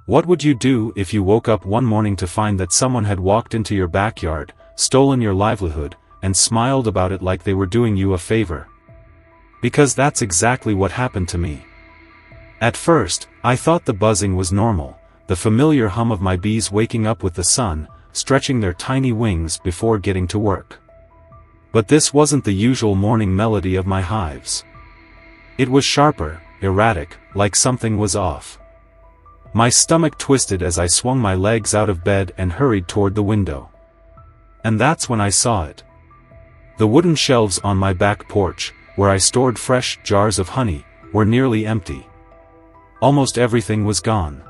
What would you do if you woke up one morning to find that someone had walked into your backyard, stolen your livelihood, and smiled about it like they were doing you a favor? Because that's exactly what happened to me. At first, I thought the buzzing was normal, the familiar hum of my bees waking up with the sun, stretching their tiny wings before getting to work. But this wasn't the usual morning melody of my hives. It was sharper, erratic, like something was off. My stomach twisted as I swung my legs out of bed and hurried toward the window. And that's when I saw it. The wooden shelves on my back porch, where I stored fresh jars of honey, were nearly empty. Almost everything was gone.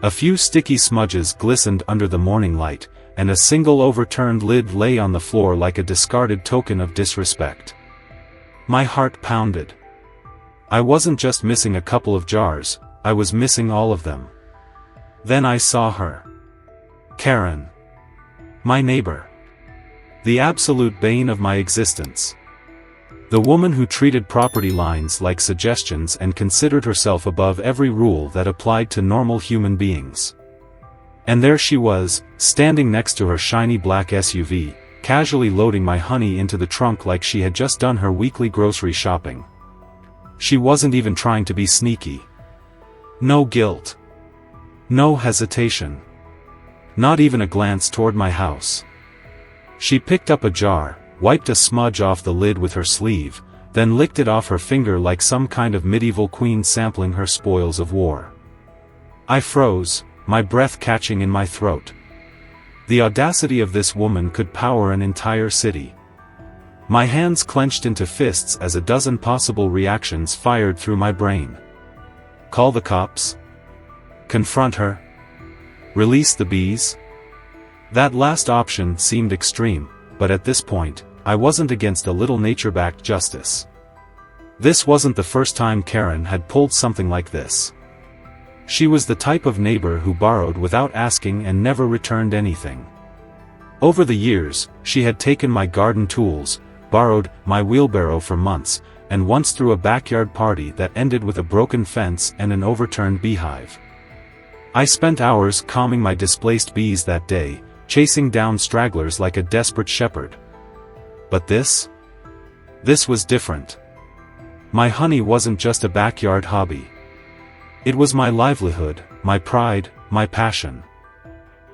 A few sticky smudges glistened under the morning light, and a single overturned lid lay on the floor like a discarded token of disrespect. My heart pounded. I wasn't just missing a couple of jars, I was missing all of them. Then I saw her. Karen. My neighbor. The absolute bane of my existence. The woman who treated property lines like suggestions and considered herself above every rule that applied to normal human beings. And there she was, standing next to her shiny black SUV, casually loading my honey into the trunk like she had just done her weekly grocery shopping. She wasn't even trying to be sneaky. No guilt. No hesitation. Not even a glance toward my house. She picked up a jar, wiped a smudge off the lid with her sleeve, then licked it off her finger like some kind of medieval queen sampling her spoils of war. I froze, my breath catching in my throat. The audacity of this woman could power an entire city. My hands clenched into fists as a dozen possible reactions fired through my brain. Call the cops? Confront her? Release the bees? That last option seemed extreme, but at this point, I wasn't against a little nature-backed justice. This wasn't the first time Karen had pulled something like this. She was the type of neighbor who borrowed without asking and never returned anything. Over the years, she had taken my garden tools, borrowed my wheelbarrow for months, and once threw a backyard party that ended with a broken fence and an overturned beehive. I spent hours calming my displaced bees that day, chasing down stragglers like a desperate shepherd. But this was different. My honey wasn't just a backyard hobby. It was my livelihood, my pride, my passion.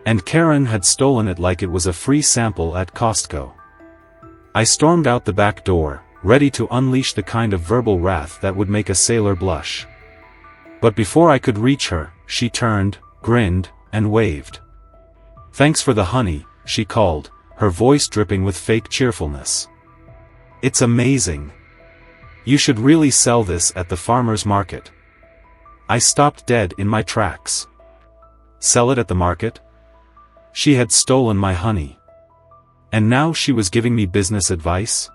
And Karen had stolen it like it was a free sample at Costco. I stormed out the back door, ready to unleash the kind of verbal wrath that would make a sailor blush. But before I could reach her, she turned, grinned, and waved. "Thanks for the honey," she called, her voice dripping with fake cheerfulness. "It's amazing. You should really sell this at the farmer's market." I stopped dead in my tracks. Sell it at the market? She had stolen my honey. And now she was giving me business advice?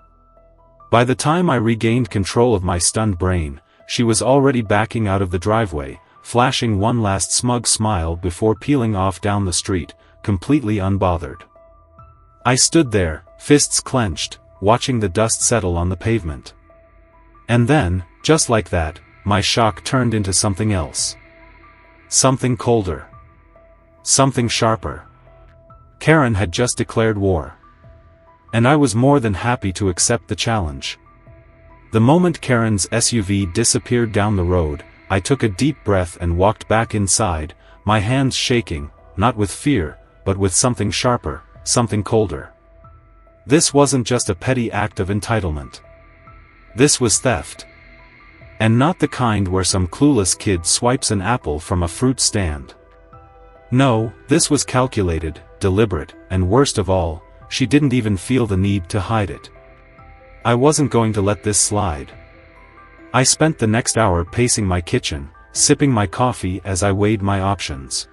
By the time I regained control of my stunned brain, she was already backing out of the driveway, flashing one last smug smile before peeling off down the street, completely unbothered. I stood there, fists clenched, watching the dust settle on the pavement. And then, just like that, my shock turned into something else. Something colder. Something sharper. Karen had just declared war. And I was more than happy to accept the challenge. The moment Karen's SUV disappeared down the road, I took a deep breath and walked back inside, my hands shaking, not with fear, but with something sharper, something colder. This wasn't just a petty act of entitlement. This was theft. And not the kind where some clueless kid swipes an apple from a fruit stand. No, this was calculated, deliberate, and worst of all, she didn't even feel the need to hide it. I wasn't going to let this slide. I spent the next hour pacing my kitchen, sipping my coffee as I weighed my options.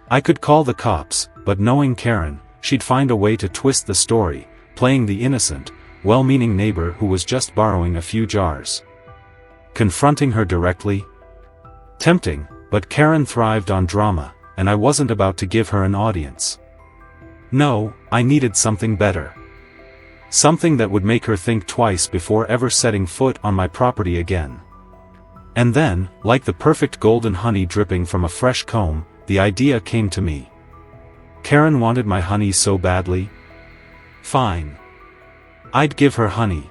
I could call the cops, but knowing Karen, she'd find a way to twist the story, playing the innocent, well-meaning neighbor who was just borrowing a few jars. Confronting her directly? Tempting, but Karen thrived on drama, and I wasn't about to give her an audience. No, I needed something better. Something that would make her think twice before ever setting foot on my property again. And then, like the perfect golden honey dripping from a fresh comb, the idea came to me. Karen wanted my honey so badly. Fine. I'd give her honey.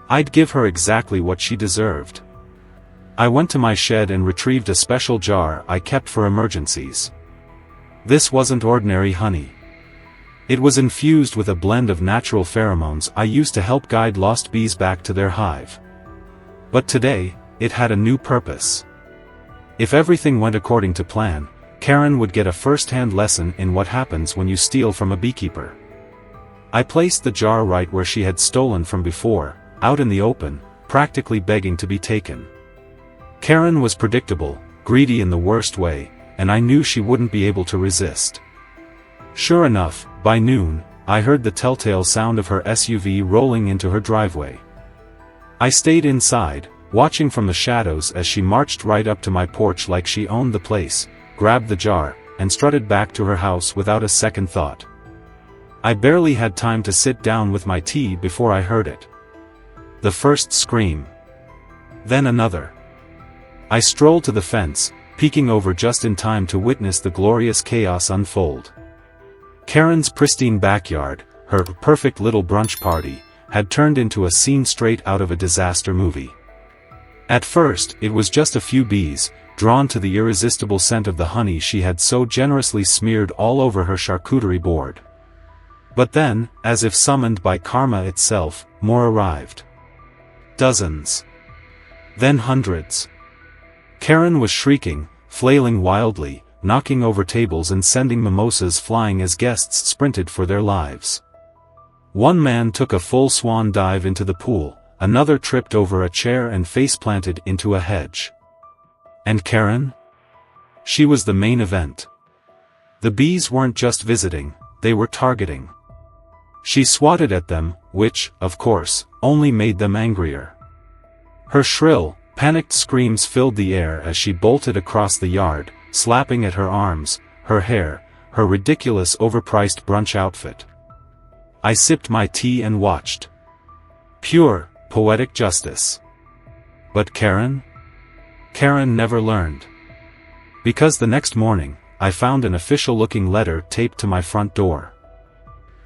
I'd give her exactly what she deserved. I went to my shed and retrieved a special jar I kept for emergencies. This wasn't ordinary honey. It was infused with a blend of natural pheromones I used to help guide lost bees back to their hive. But today, it had a new purpose. If everything went according to plan, Karen would get a first-hand lesson in what happens when you steal from a beekeeper. I placed the jar right where she had stolen from before, out in the open, practically begging to be taken. Karen was predictable, greedy in the worst way, and I knew she wouldn't be able to resist. Sure enough, by noon, I heard the telltale sound of her SUV rolling into her driveway. I stayed inside, watching from the shadows as she marched right up to my porch like she owned the place, grabbed the jar, and strutted back to her house without a second thought. I barely had time to sit down with my tea before I heard it. The first scream. Then another. I strolled to the fence, peeking over just in time to witness the glorious chaos unfold. Karen's pristine backyard, her perfect little brunch party, had turned into a scene straight out of a disaster movie. At first, it was just a few bees, drawn to the irresistible scent of the honey she had so generously smeared all over her charcuterie board. But then, as if summoned by karma itself, more arrived. Dozens. Then hundreds. Karen was shrieking, flailing wildly, knocking over tables and sending mimosas flying as guests sprinted for their lives. One man took a full swan dive into the pool, another tripped over a chair and face-planted into a hedge. And Karen? She was the main event. The bees weren't just visiting, they were targeting. She swatted at them, which, of course, only made them angrier. Her shrill, panicked screams filled the air as she bolted across the yard, slapping at her arms, her hair, her ridiculous overpriced brunch outfit. I sipped my tea and watched. Pure, poetic justice. But Karen? Karen never learned. Because the next morning, I found an official-looking letter taped to my front door.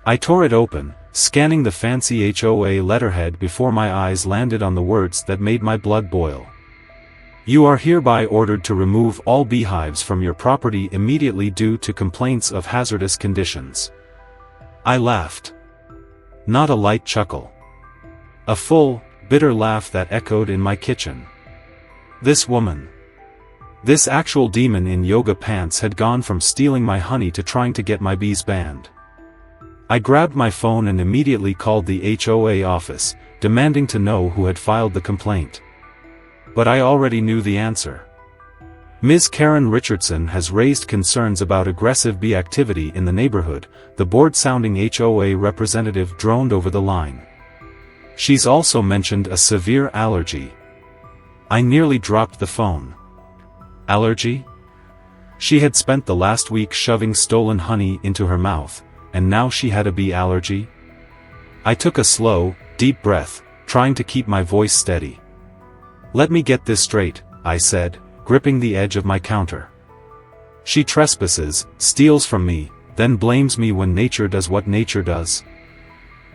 I tore it open, scanning the fancy HOA letterhead before my eyes landed on the words that made my blood boil. You are hereby ordered to remove all beehives from your property immediately due to complaints of hazardous conditions. I laughed. Not a light chuckle. A full, bitter laugh that echoed in my kitchen. This woman. This actual demon in yoga pants had gone from stealing my honey to trying to get my bees banned. I grabbed my phone and immediately called the HOA office, demanding to know who had filed the complaint. But I already knew the answer. Ms. Karen Richardson has raised concerns about aggressive bee activity in the neighborhood, the bored-sounding HOA representative droned over the line. She's also mentioned a severe allergy. I nearly dropped the phone. Allergy? She had spent the last week shoving stolen honey into her mouth, and now she had a bee allergy? I took a slow, deep breath, trying to keep my voice steady. Let me get this straight, I said, gripping the edge of my counter. She trespasses, steals from me, then blames me when nature does what nature does.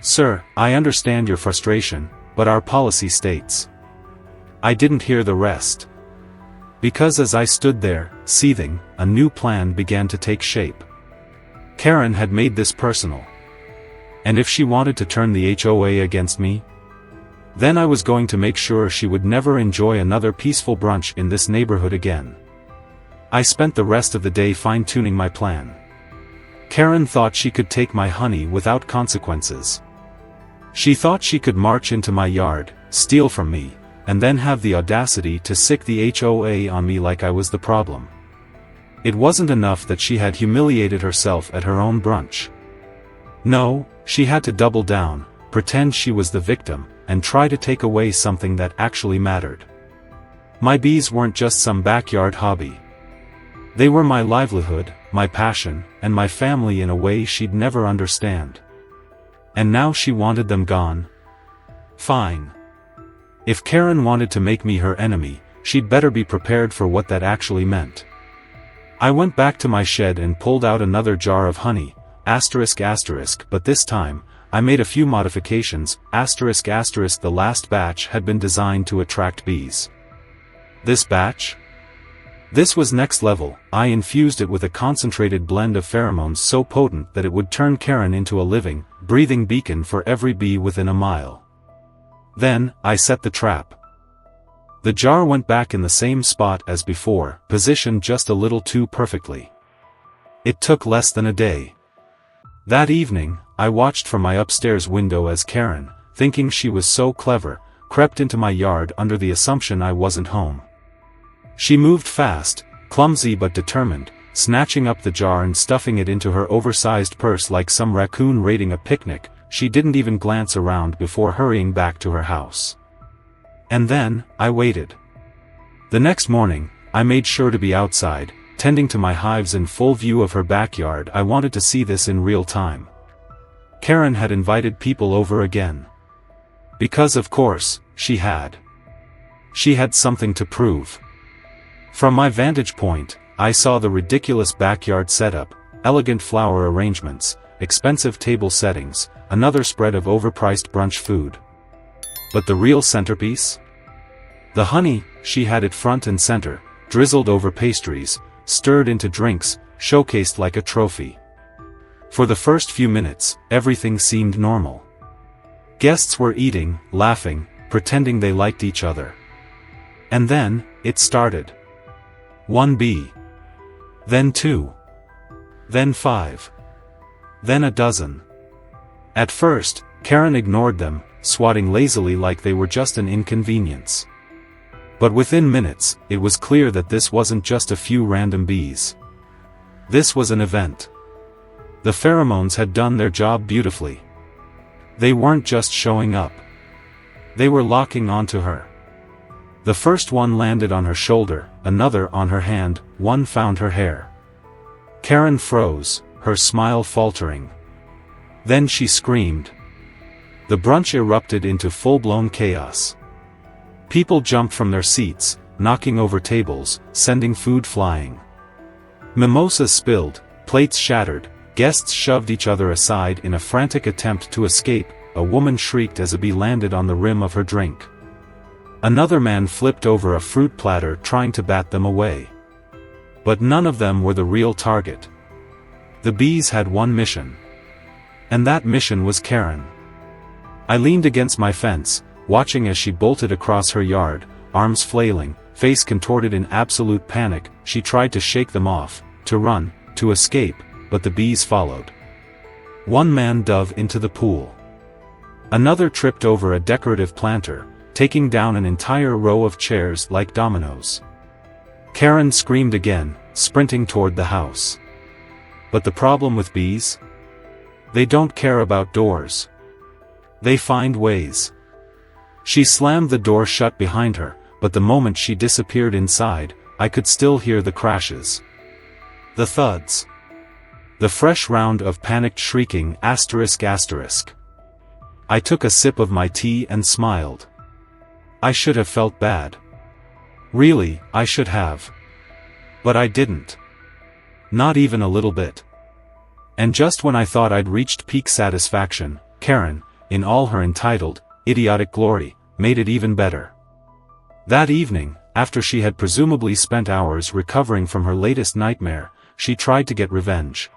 Sir, I understand your frustration, but our policy states. I didn't hear the rest. Because as I stood there, seething, a new plan began to take shape. Karen had made this personal. And if she wanted to turn the HOA against me, then I was going to make sure she would never enjoy another peaceful brunch in this neighborhood again. I spent the rest of the day fine-tuning my plan. Karen thought she could take my honey without consequences. She thought she could march into my yard, steal from me, and then have the audacity to sick the HOA on me like I was the problem. It wasn't enough that she had humiliated herself at her own brunch. No, she had to double down, pretend she was the victim, and try to take away something that actually mattered. My bees weren't just some backyard hobby. They were my livelihood, my passion, and my family in a way she'd never understand. And now she wanted them gone? Fine. If Karen wanted to make me her enemy, she'd better be prepared for what that actually meant. I went back to my shed and pulled out another jar of honey, but this time, I made a few modifications, the last batch had been designed to attract bees. This batch? This was next level. I infused it with a concentrated blend of pheromones so potent that it would turn Karen into a living, breathing beacon for every bee within a mile. Then, I set the trap. The jar went back in the same spot as before, positioned just a little too perfectly. It took less than a day. That evening, I watched from my upstairs window as Karen, thinking she was so clever, crept into my yard under the assumption I wasn't home. She moved fast, clumsy but determined, snatching up the jar and stuffing it into her oversized purse like some raccoon raiding a picnic. She didn't even glance around before hurrying back to her house. And then, I waited. The next morning, I made sure to be outside, tending to my hives in full view of her backyard. I wanted to see this in real time. Karen had invited people over again. Because of course, she had. She had something to prove. From my vantage point, I saw the ridiculous backyard setup, elegant flower arrangements, expensive table settings, another spread of overpriced brunch food. But the real centerpiece? The honey, she had it front and center, drizzled over pastries, stirred into drinks, showcased like a trophy. For the first few minutes, everything seemed normal. Guests were eating, laughing, pretending they liked each other. And then, it started. 1 bee. Then 2. Then 5. Then a dozen. At first, Karen ignored them, swatting lazily like they were just an inconvenience. But within minutes, it was clear that this wasn't just a few random bees. This was an event. The pheromones had done their job beautifully. They weren't just showing up. They were locking onto her. The first one landed on her shoulder, another on her hand, one found her hair. Karen froze, her smile faltering. Then she screamed. The brunch erupted into full-blown chaos. People jumped from their seats, knocking over tables, sending food flying. Mimosas spilled, plates shattered, guests shoved each other aside in a frantic attempt to escape. A woman shrieked as a bee landed on the rim of her drink. Another man flipped over a fruit platter trying to bat them away. But none of them were the real target. The bees had one mission. And that mission was Karen. I leaned against my fence, watching as she bolted across her yard, arms flailing, face contorted in absolute panic. She tried to shake them off, to run, to escape, but the bees followed. One man dove into the pool. Another tripped over a decorative planter, taking down an entire row of chairs like dominoes. Karen screamed again, sprinting toward the house. But the problem with bees? They don't care about doors. They find ways. She slammed the door shut behind her, but the moment she disappeared inside, I could still hear the crashes. The thuds. The fresh round of panicked shrieking ***. I took a sip of my tea and smiled. I should have felt bad. Really, I should have. But I didn't. Not even a little bit. And just when I thought I'd reached peak satisfaction, Karen, in all her entitled, idiotic glory, made it even better. That evening, after she had presumably spent hours recovering from her latest nightmare, she tried to get revenge.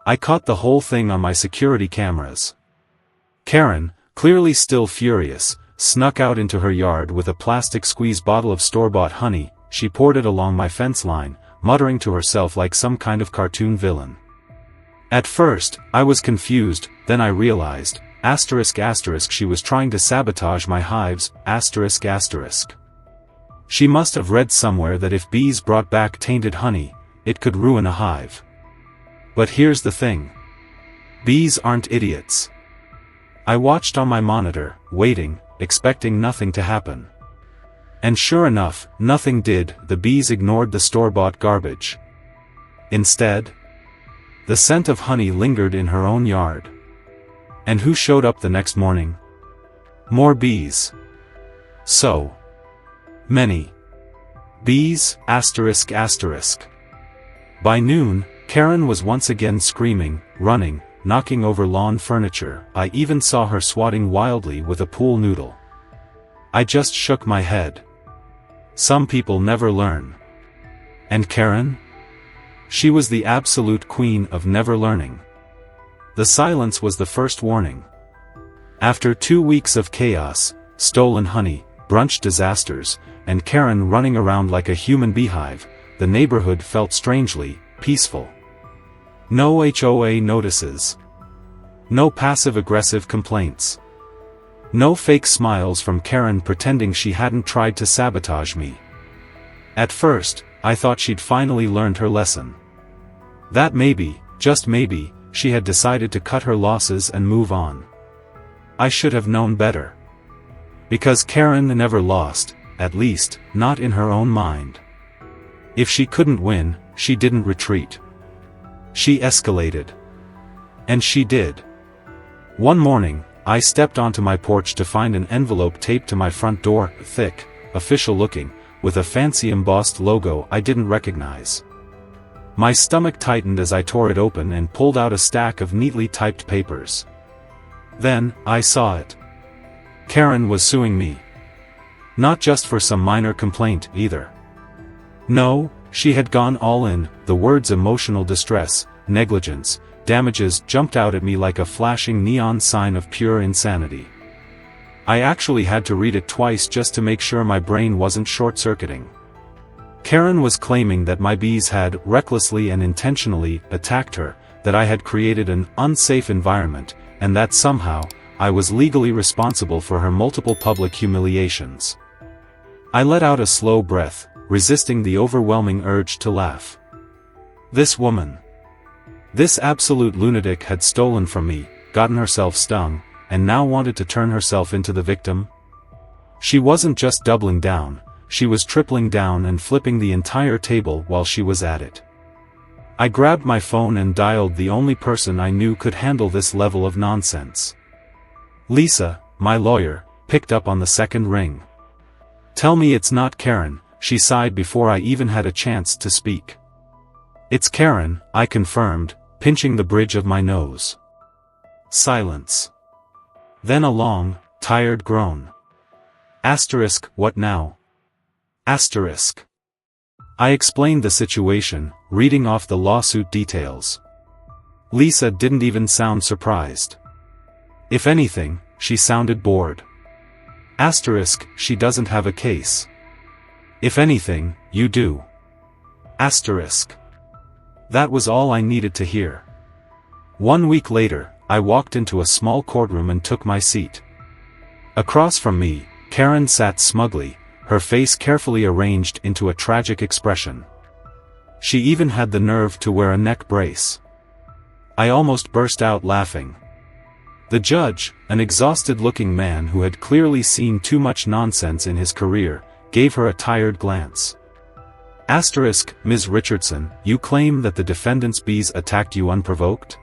I caught the whole thing on my security cameras. Karen, clearly still furious, snuck out into her yard with a plastic squeeze bottle of store-bought honey. She poured it along my fence line, muttering to herself like some kind of cartoon villain. At first, I was confused, then I realized, she was trying to sabotage my hives, She must have read somewhere that if bees brought back tainted honey, it could ruin a hive. But here's the thing. Bees aren't idiots. I watched on my monitor, waiting, expecting nothing to happen. And sure enough, nothing did. The bees ignored the store-bought garbage. Instead, the scent of honey lingered in her own yard. And who showed up the next morning? More bees. So many. Bees, asterisk asterisk. By noon, Karen was once again screaming, running, knocking over lawn furniture. I even saw her swatting wildly with a pool noodle. I just shook my head. Some people never learn. And Karen? She was the absolute queen of never learning. The silence was the first warning. After 2 weeks of chaos, stolen honey, brunch disasters, and Karen running around like a human beehive, the neighborhood felt strangely peaceful. No HOA notices. No passive-aggressive complaints. No fake smiles from Karen pretending she hadn't tried to sabotage me. At first, I thought she'd finally learned her lesson. That maybe, just maybe, she had decided to cut her losses and move on. I should have known better. Because Karen never lost, at least, not in her own mind. If she couldn't win, she didn't retreat. She escalated. And she did. One morning, I stepped onto my porch to find an envelope taped to my front door, thick, official-looking, with a fancy embossed logo I didn't recognize. My stomach tightened as I tore it open and pulled out a stack of neatly typed papers. Then, I saw it. Karen was suing me. Not just for some minor complaint, either. No, she had gone all in. The words emotional distress, negligence, damages jumped out at me like a flashing neon sign of pure insanity. I actually had to read it twice just to make sure my brain wasn't short-circuiting. Karen was claiming that my bees had recklessly and intentionally attacked her, that I had created an unsafe environment, and that somehow, I was legally responsible for her multiple public humiliations. I let out a slow breath, resisting the overwhelming urge to laugh. This woman. This absolute lunatic had stolen from me, gotten herself stung, and now wanted to turn herself into the victim? She wasn't just doubling down, she was tripling down and flipping the entire table while she was at it. I grabbed my phone and dialed the only person I knew could handle this level of nonsense. Lisa, my lawyer, picked up on the second ring. "Tell me it's not Karen," she sighed before I even had a chance to speak. "It's Karen," I confirmed, pinching the bridge of my nose. Silence. Then a long, tired groan. Asterisk, what now? Asterisk. I explained the situation, reading off the lawsuit details. Lisa didn't even sound surprised. If anything, she sounded bored. Asterisk, she doesn't have a case. If anything, you do. Asterisk. That was all I needed to hear. 1 week later, I walked into a small courtroom and took my seat. Across from me, Karen sat smugly, her face carefully arranged into a tragic expression. She even had the nerve to wear a neck brace. I almost burst out laughing. The judge, an exhausted-looking man who had clearly seen too much nonsense in his career, gave her a tired glance. Asterisk, Ms. Richardson, you claim that the defendant's bees attacked you unprovoked?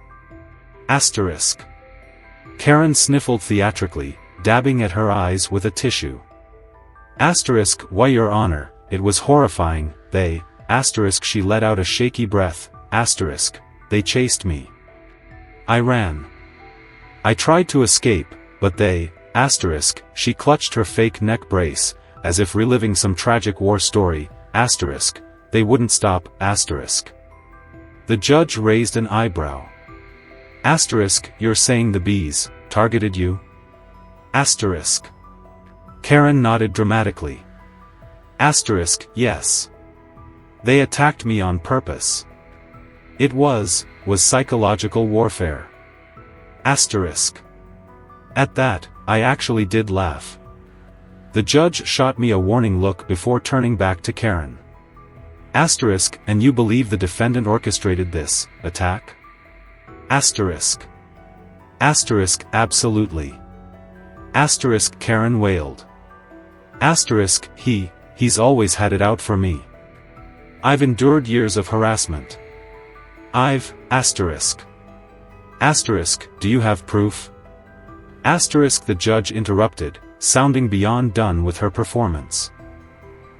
Asterisk. Karen sniffled theatrically, dabbing at her eyes with a tissue. Asterisk, why, Your Honor, it was horrifying. They, asterisk, she let out a shaky breath, asterisk, they chased me. I ran. I tried to escape, but they, asterisk, she clutched her fake neck brace, as if reliving some tragic war story, asterisk, they wouldn't stop, asterisk. The judge raised an eyebrow. Asterisk, you're saying the bees targeted you? Asterisk. Karen nodded dramatically. Asterisk, yes. They attacked me on purpose. It was psychological warfare. Asterisk. At that, I actually did laugh. The judge shot me a warning look before turning back to Karen. Asterisk, and you believe the defendant orchestrated this attack? Asterisk. Asterisk, absolutely. Asterisk, Karen wailed. Asterisk, he's always had it out for me. I've endured years of harassment. Asterisk. Asterisk, do you have proof? Asterisk, the judge interrupted, sounding beyond done with her performance.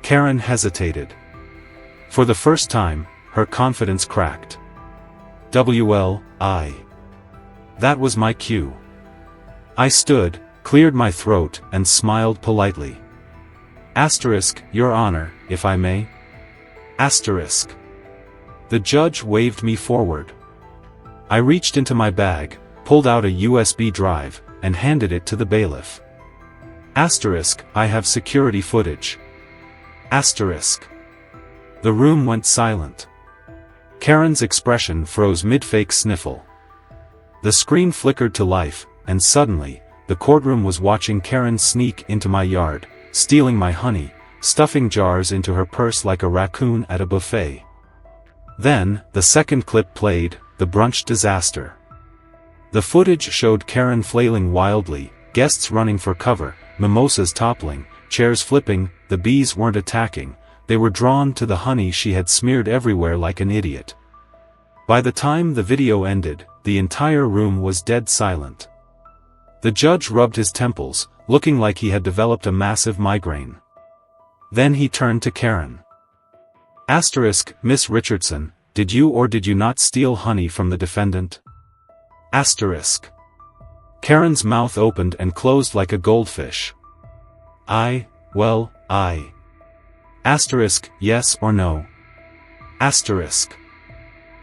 Karen hesitated. For the first time, her confidence cracked. Well, that was my cue. I stood, cleared my throat, and smiled politely. Your Honor, if I may. The judge waved me forward. I reached into my bag, pulled out a USB drive, and handed it to the bailiff. I have security footage. The room went silent. Karen's expression froze mid-fake sniffle. The screen flickered to life, and suddenly, the courtroom was watching Karen sneak into my yard, stealing my honey, stuffing jars into her purse like a raccoon at a buffet. Then, the second clip played, the brunch disaster. The footage showed Karen flailing wildly, guests running for cover, mimosas toppling, chairs flipping. The bees weren't attacking, they were drawn to the honey she had smeared everywhere like an idiot. By the time the video ended, the entire room was dead silent. The judge rubbed his temples, looking like he had developed a massive migraine. Then he turned to Karen. Miss Richardson, did you or did you not steal honey from the defendant? Karen's mouth opened and closed like a goldfish. Yes or no?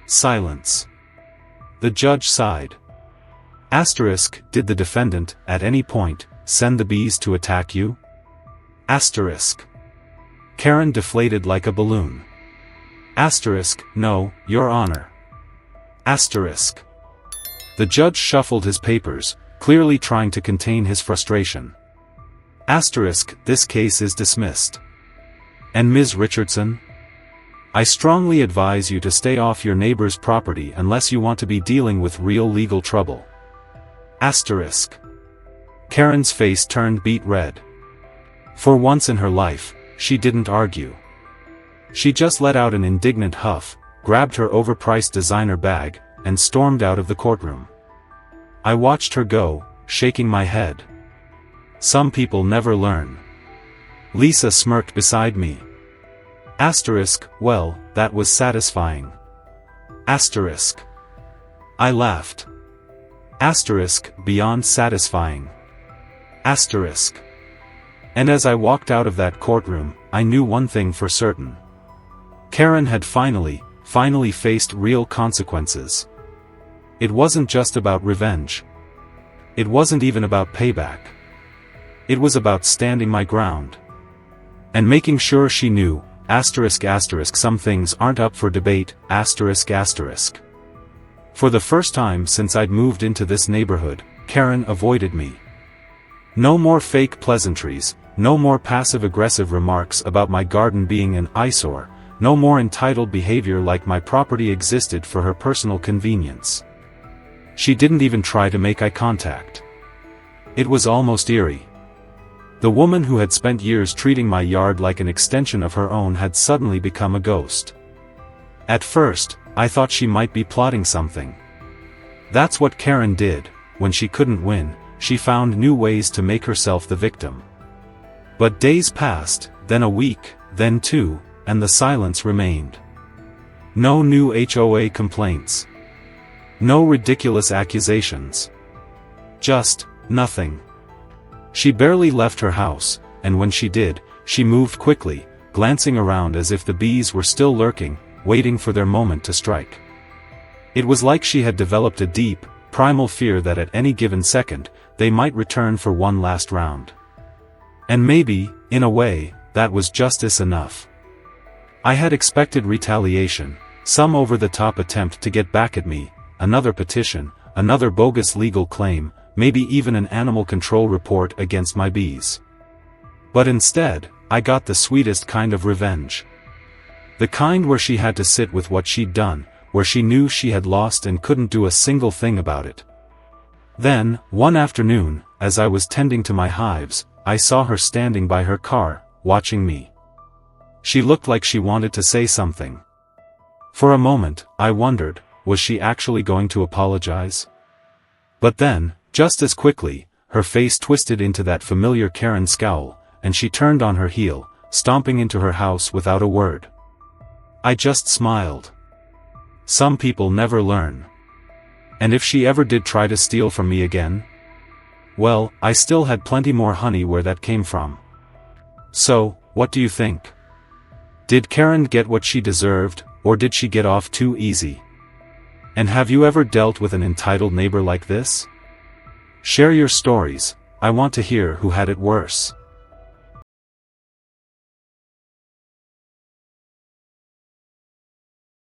Silence. The judge sighed. Did the defendant, at any point, send the bees to attack you? Karen deflated like a balloon. No, Your Honor. The judge shuffled his papers, clearly trying to contain his frustration. This case is dismissed. And Ms. Richardson? I strongly advise you to stay off your neighbor's property unless you want to be dealing with real legal trouble. Karen's face turned beet red. For once in her life, she didn't argue. She just let out an indignant huff, grabbed her overpriced designer bag, and stormed out of the courtroom. I watched her go, shaking my head. Some people never learn. Lisa smirked beside me. Well, that was satisfying. I laughed. Beyond satisfying. And as I walked out of that courtroom, I knew one thing for certain. Karen had finally faced real consequences. It wasn't just about revenge. It wasn't even about payback. It was about standing my ground. And making sure she knew, some things aren't up for debate, For the first time since I'd moved into this neighborhood, Karen avoided me. No more fake pleasantries, no more passive-aggressive remarks about my garden being an eyesore, no more entitled behavior like my property existed for her personal convenience. She didn't even try to make eye contact. It was almost eerie. The woman who had spent years treating my yard like an extension of her own had suddenly become a ghost. At first, I thought she might be plotting something. That's what Karen did. When she couldn't win, she found new ways to make herself the victim. But days passed, then a week, then two, and the silence remained. No new HOA complaints. No ridiculous accusations. Just nothing. She barely left her house, and when she did, she moved quickly, glancing around as if the bees were still lurking, waiting for their moment to strike. It was like she had developed a deep, primal fear that at any given second, they might return for one last round. And maybe, in a way, that was justice enough. I had expected retaliation, some over-the-top attempt to get back at me, another petition, another bogus legal claim, maybe even an animal control report against my bees. But instead, I got the sweetest kind of revenge. The kind where she had to sit with what she'd done, where she knew she had lost and couldn't do a single thing about it. Then, one afternoon, as I was tending to my hives, I saw her standing by her car, watching me. She looked like she wanted to say something. For a moment, I wondered, was she actually going to apologize? But then, just as quickly, her face twisted into that familiar Karen scowl, and she turned on her heel, stomping into her house without a word. I just smiled. Some people never learn. And if she ever did try to steal from me again? Well, I still had plenty more honey where that came from. So, what do you think? Did Karen get what she deserved, or did she get off too easy? And have you ever dealt with an entitled neighbor like this? Share your stories. I want to hear who had it worse.